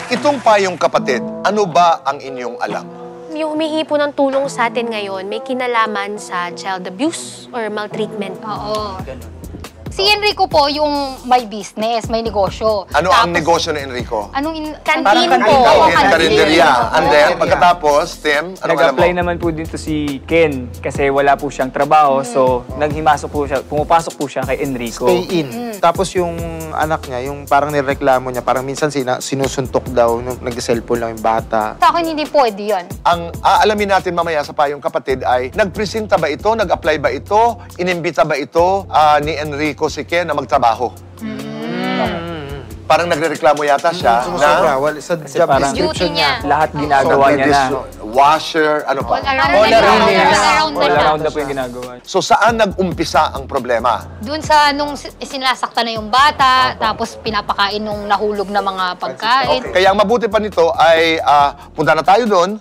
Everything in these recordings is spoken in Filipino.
Itong payong kapatid, ano ba ang inyong alam? Yung humihingi po ng tulong sa atin ngayon, may kinalaman sa child abuse or maltreatment. Oo. Si Enrico po yung may business, may negosyo. Ano ang negosyo ni Enrico? Kantin po. Karinderya. And then, pagkatapos, Tim, anong alam mo? Nag-apply naman po dito si Ken kasi wala po siyang trabaho. So, naghimasok po siya, pumapasok po siya kay Enrico. Stay in. Tapos yung anak niya, yung parang nireklamo niya, parang minsan sinusuntok daw, nag-cellphone lang yung bata. Sa akin hindi pwede yan. Ang aalamin natin mamaya sa payong kapatid ay, nagpresenta ba ito, nag-apply ba ito, inimbita ba ito ni Enrico si Ken na magtrabaho? Parang nagrereklamo yata siya na Sa job description niya. Lahat ginagawa niya na. Washer, ano pa? All around na po yung ginagawa. So saan nag-umpisa ang problema? Doon sa nung sinasaktan na yung bata, tapos pinapakain nung nahulog na mga pagkain. Kaya ang mabuti pa nito ay punta na tayo doon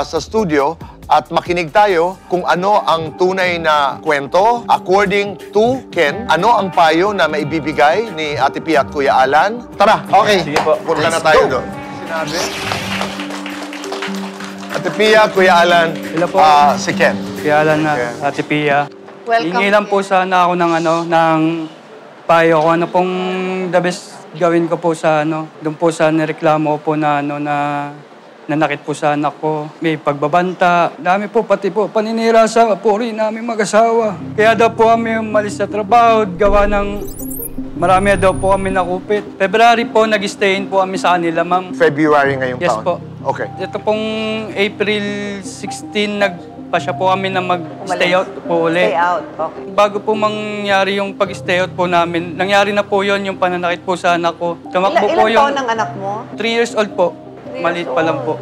sa studio at makinig tayo kung ano ang tunay na kwento. According to Ken, ano ang payo na maibibigay ni Ate Pia at Kuya Alan? Tara, okay. Sige po. Punta na tayo doon. Sinabi? Ate Pia, Kuya Alan, Hello po. si Ken. Kuya Alan na, Ate Pia. Welcome. Hingi lang po sana ako ng payo kung ano pong the best gawin ko po sa doon po sa nireklamo po na nanakit po sa anak ko. May pagbabanta. Dami po, pati po, paninira sa puri namin mag-asawa. Kaya daw po kami umalis sa trabaho, gawa ng marami daw po kami nakupit. February po, nag-stayin po kami sa kanila, ma'am. February ngayong Yes taon? po. Okay. Ito pong April 16, nagpasya po kami na mag-stay out po ulit. Stay out, okay. Bago po mangyari yung pag-stay out po namin, nangyari na po yon yung pananakit po sa anak ko. Tumakbo po Ilan taon ang anak mo? 3 years old po. Maliit pa lang po.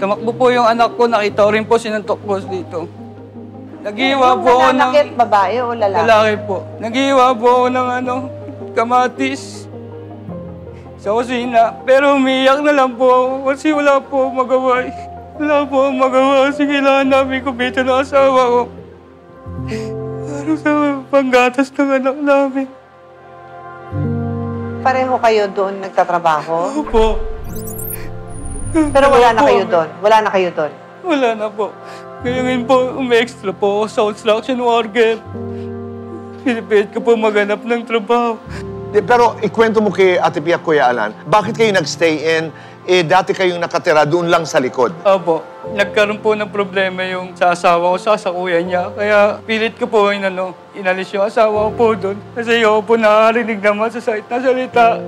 Tumakbo po yung anak ko, nakita ko rin po sinuntok po dito. Naghiwa po ako ng... Nananakit, babae o lalaki? Lalaki po. Naghiwa po ako ng kamatis sa kusina. Pero umiyak na lang po ako kasi wala po magawa. Wala po magawa kasi kailangan namin kumita ng asawa ko. Para sa panggatas ng anak namin. Pareho kayo doon nagtatrabaho? Opo. Pero wala na kayo doon? Wala na kayo doon? Wala na po. Ngayon po, umi-extra po ako sa construction worker. Pinipilit ko po maghanap ng trabaho. Pero ikwento mo kay Ate Pia, Kuya Alan, bakit kayo nag-stay in? Dati kayong nakatira doon lang sa likod. Opo. Nagkaroon po ng problema yung sa asawa ko, sa kuya niya. Kaya pilit ko po inalis yung asawa ko po doon. Kasi yung po nakarinig naman sa site na salita.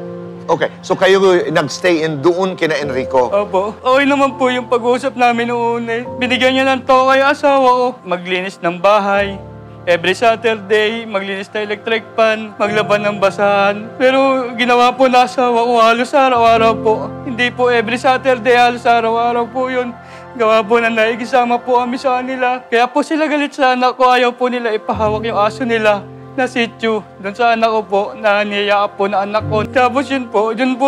Okay, so kayo nag-stay in doon kina Enrico? Opo. Okay naman po yung pag-uusap namin noon eh. Binigyan niya ng toka yung asawa ko. Maglinis ng bahay. Every Saturday, maglinis ng electric pan, maglaban ng basahan. Pero ginawa po na asawa ko halos araw-araw po. Hindi po every Saturday, halos araw-araw po yun. Gawa po na naikisama po kami sa kanila. Kaya po sila galit sa anak ko. Ayaw po nila ipahawak yung aso nila na sityo. Doon sa anak ko po, na niyaya po na anak ko. Tapos yun po din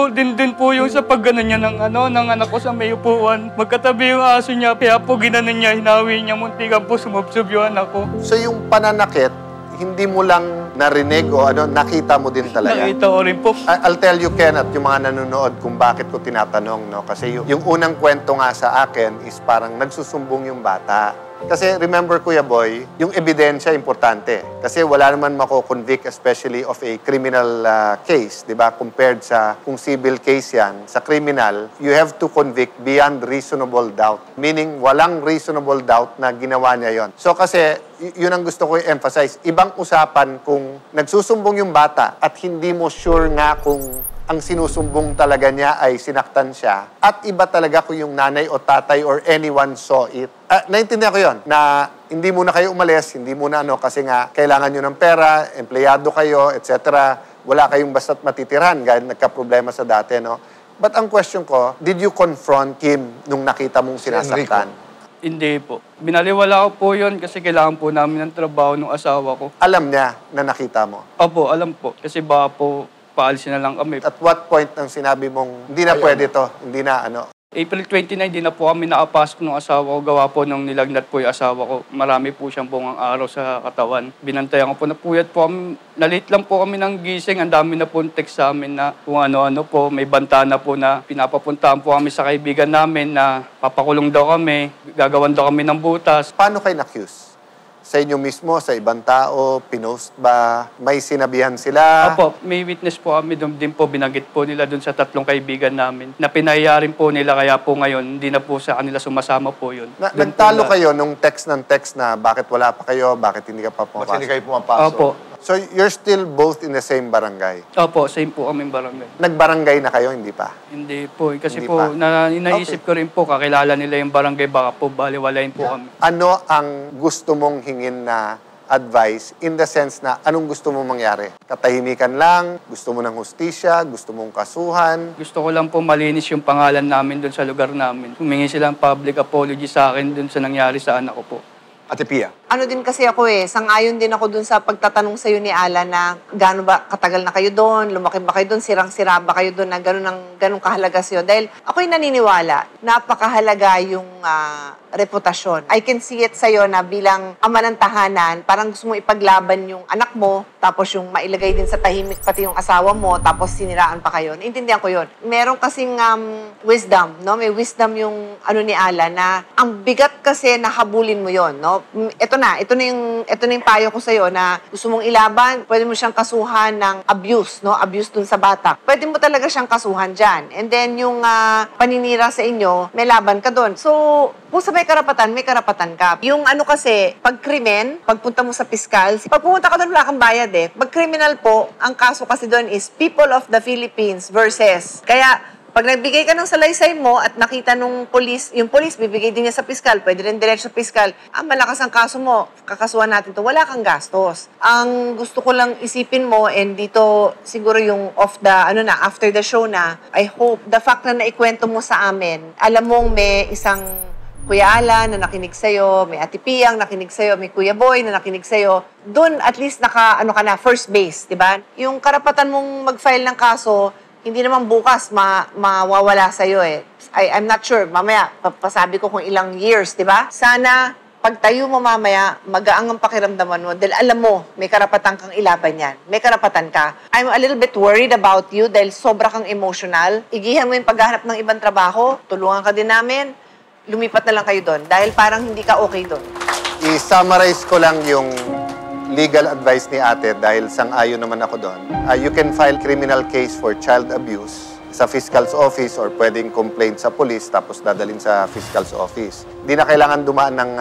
po yung sa pagganon niya ng anak ko sa may upuan. Magkatabi yung aso niya, kaya po ginanon niya, hinawi niya, muntikan po sumubsob yung anak ko. So yung pananakit, hindi mo lang narinig o nakita mo din talaga? Nakita ko rin po. I'll tell you, Ken, at yung mga nanonood kung bakit ko tinatanong, no? Kasi yung unang kwento nga sa akin is parang nagsusumbong yung bata. Kasi remember, Kuya Boy, yung ebidensya importante. Kasi wala naman mako-convict, especially of a criminal case, di ba? Compared sa kung civil case yan, sa criminal, you have to convict beyond reasonable doubt. Meaning, walang reasonable doubt na ginawa niya yon. So kasi, yun ang gusto ko i-emphasize. Ibang usapan kung nagsusumbong yung bata at hindi mo sure nga kung ang sinusumbong talaga niya ay sinaktan siya. At iba talaga kung yung nanay o tatay or anyone saw it. Naintindihan ko yun, na hindi muna kayo umalis, hindi muna kasi nga kailangan nyo ng pera, empleyado kayo, etc. Wala kayong basta't matitirhan, gaya nagka-problema sa dati, no? But ang question ko, did you confront Kim nung nakita mong sinasaktan? Hindi po. Binaliwala ko po yun kasi kailangan po namin ng trabaho ng asawa ko. Alam niya na nakita mo? Opo, alam po. Kasi baka po paalisin na lang kami. At what point nang sinabi mong, hindi na pwede to, hindi na April 29, di na po kami nakapasok ng asawa ko. Gawa po nung nilagnat po yung asawa ko. Marami po siyang bungang araw sa katawan. Binantayan ko po, napuyat po kami. Nalit lang po kami ng gising. Ang dami na po text sa amin na kung ano-ano po. May banta na po na pinapapuntahan po kami sa kaibigan namin na papakulong daw kami. Gagawan daw kami ng butas. Paano kayo na-accuse? Sa inyo mismo, sa ibang tao, pinost ba? May sinabihan sila? Opo, may witness po kami doon din po. Binanggit po nila doon sa 3 kaibigan namin. Na pinahiya rin po nila kaya po ngayon, hindi na po sa kanila sumasama po yun. Nagtalo kayo nung text na bakit wala pa kayo, bakit hindi ka pa Ba't pumapasok? hindi kayo pumapasok? Opo. So you're still both in the same barangay? Opo, same po kaming barangay. Nagbarangay na kayo, hindi pa? Hindi po. Kasi Hindi po, pa. naisip ko rin po, kakilala nila yung barangay, baka po baliwalayin po kami. Ano ang gusto mong hingin na advice in the sense na anong gusto mong mangyari? Katahimikan lang? Gusto mo ng hustisya? Gusto mong kasuhan? Gusto ko lang po malinis yung pangalan namin doon sa lugar namin. Humingi silang public apology sa akin doon sa nangyari sa anak ko po. Ate Pia. Ano din kasi ako sang-ayon din ako dun sa pagtatanong sa'yo ni Alan na gaano ba katagal na kayo doon, lumaki ba kayo doon, sirang-sira ba kayo doon na ganun kahalaga sa'yo. Dahil ako'y naniniwala, napakahalaga yung reputasyon. I can see it sa'yo na bilang ama ng tahanan, parang gusto mo ipaglaban yung anak mo, tapos yung mailagay din sa tahimik pati yung asawa mo, tapos siniraan pa kayo. Naintindihan ko yun. Meron kasing wisdom, no? May wisdom yung ni Alan na ang bigat kasi na habulin mo yon, no? Ito na yung payo ko sa'yo na gusto mong ilaban, pwede mo siyang kasuhan ng abuse, no? Abuse dun sa bata. Pwede mo talaga siyang kasuhan dyan. And then yung paninira sa inyo, may laban ka dun. So, kung sa may karapatan ka. Yung kasi, pag krimen, pagpunta mo sa piskal, pag pumunta ka doon, wala kang bayad eh. Pag criminal po, ang kaso kasi doon is People of the Philippines versus. Kaya, pag nagbigay ka ng salaysay mo at nakita nung yung polis, bibigay din niya sa piskal, pwede rin diretso sa piskal, malakas ang kaso mo, kakasuhan natin to, wala kang gastos. Ang gusto ko lang isipin mo, and dito siguro yung after the show na, I hope, the fact na naikwento mo sa amin, alam mong may isang Kuya Alan na nakinig sa'yo, may Ate Piang nakinig sa'yo, may Kuya Boy na nakinig sa'yo, doon at least ka na, first base, di ba? Yung karapatan mong mag-file ng kaso, hindi naman bukas mawawala sa'yo eh. I'm not sure. Mamaya, pasabi ko kung ilang years, di ba? Sana, pag tayo mo mamaya, magaang ang pakiramdaman mo dahil alam mo, may karapatan kang ilaban yan. May karapatan ka. I'm a little bit worried about you dahil sobra kang emotional. Igihan mo yung paghahanap ng ibang trabaho, tulungan ka din namin, lumipat na lang kayo doon dahil parang hindi ka okay doon. I-summarize ko lang yung legal advice ni ate dahil sang-ayon naman ako doon. You can file criminal case for child abuse sa fiscal's office or pwedeng complaint sa police tapos dadalhin sa fiscal's office. Di na kailangan dumaan ng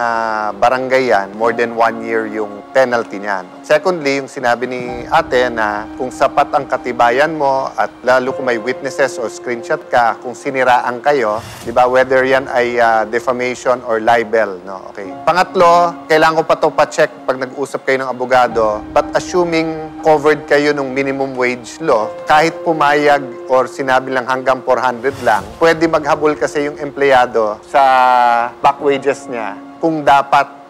barangay yan, more than 1 year yung penalty niyan. Secondly, yung sinabi ni ate na kung sapat ang katibayan mo at lalo kung may witnesses or screenshot ka, kung siniraan kayo, di ba, whether yan ay defamation or libel, no? Okay. Pangatlo, kailangan ko pa to pa-check pag nag-usap kayo ng abogado, but assuming covered kayo ng minimum wage law, kahit pumayag or sinabi lang hanggang 400 lang, pwede maghabol kasi yung empleyado sa back wages niya kung dapat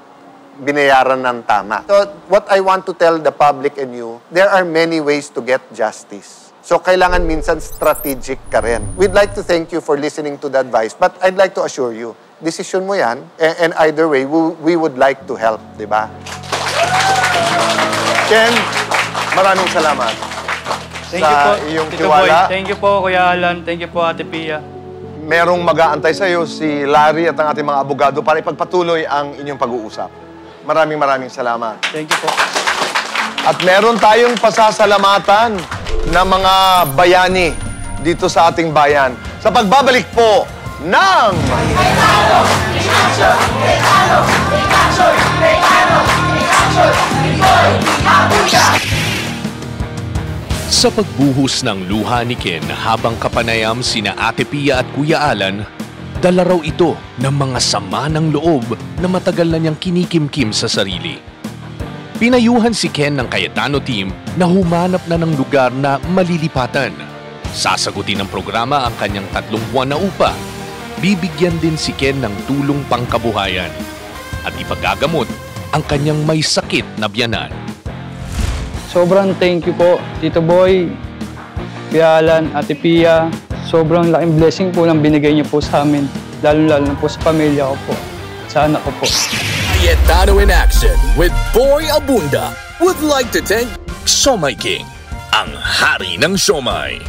binayaran ng tama. So, what I want to tell the public and you, there are many ways to get justice. So, kailangan minsan strategic ka rin. We'd like to thank you for listening to the advice, but I'd like to assure you, decision mo yan, and either way, we would like to help, di ba? Ken, maraming salamat. Thank you po, iyong Tito tiwala. Boy. Thank you po, Kuya Alan. Thank you po, Ate Pia. Merong mag-aantay sa iyo si Larry at ang ating mga abogado para ipagpatuloy ang inyong pag-uusap. Maraming salamat. Thank you po. At meron tayong pasasalamatan na mga bayani dito sa ating bayan sa pagbabalik po ng... Sa pagbuhos ng luha ni Ken habang kapanayam sina Ate Pia at Kuya Alan, dala raw ito ng mga sama ng loob na matagal na niyang kinikimkim sa sarili. Pinayuhan si Ken ng Cayetano team na humanap na ng lugar na malilipatan. Sasagutin ng programa ang kanyang 3 buwan na upa. Bibigyan din si Ken ng tulong pangkabuhayan at ipagagamot ang kanyang may sakit na biyanan. Sobrang thank you po, Tito Boy, Kuya Alan, Ate Pia. Sobrang laking blessing po lang binigay niyo po sa amin. Lalo-lalo na po sa pamilya ko po. Sa anak ko po. Cayetano in action with Boy Abunda would like to thank Siomai King, ang hari ng siomai.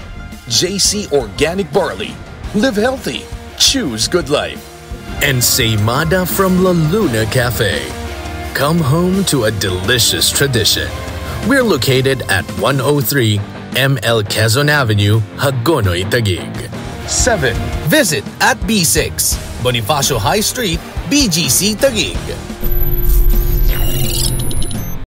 JC Organic Barley, live healthy, choose good life. And Seimada from La Luna Cafe. Come home to a delicious tradition. We're located at 103 ML Quezon Avenue, Hagonoy, Taguig. 7. Visit at B6, Bonifacio High Street, BGC, Taguig.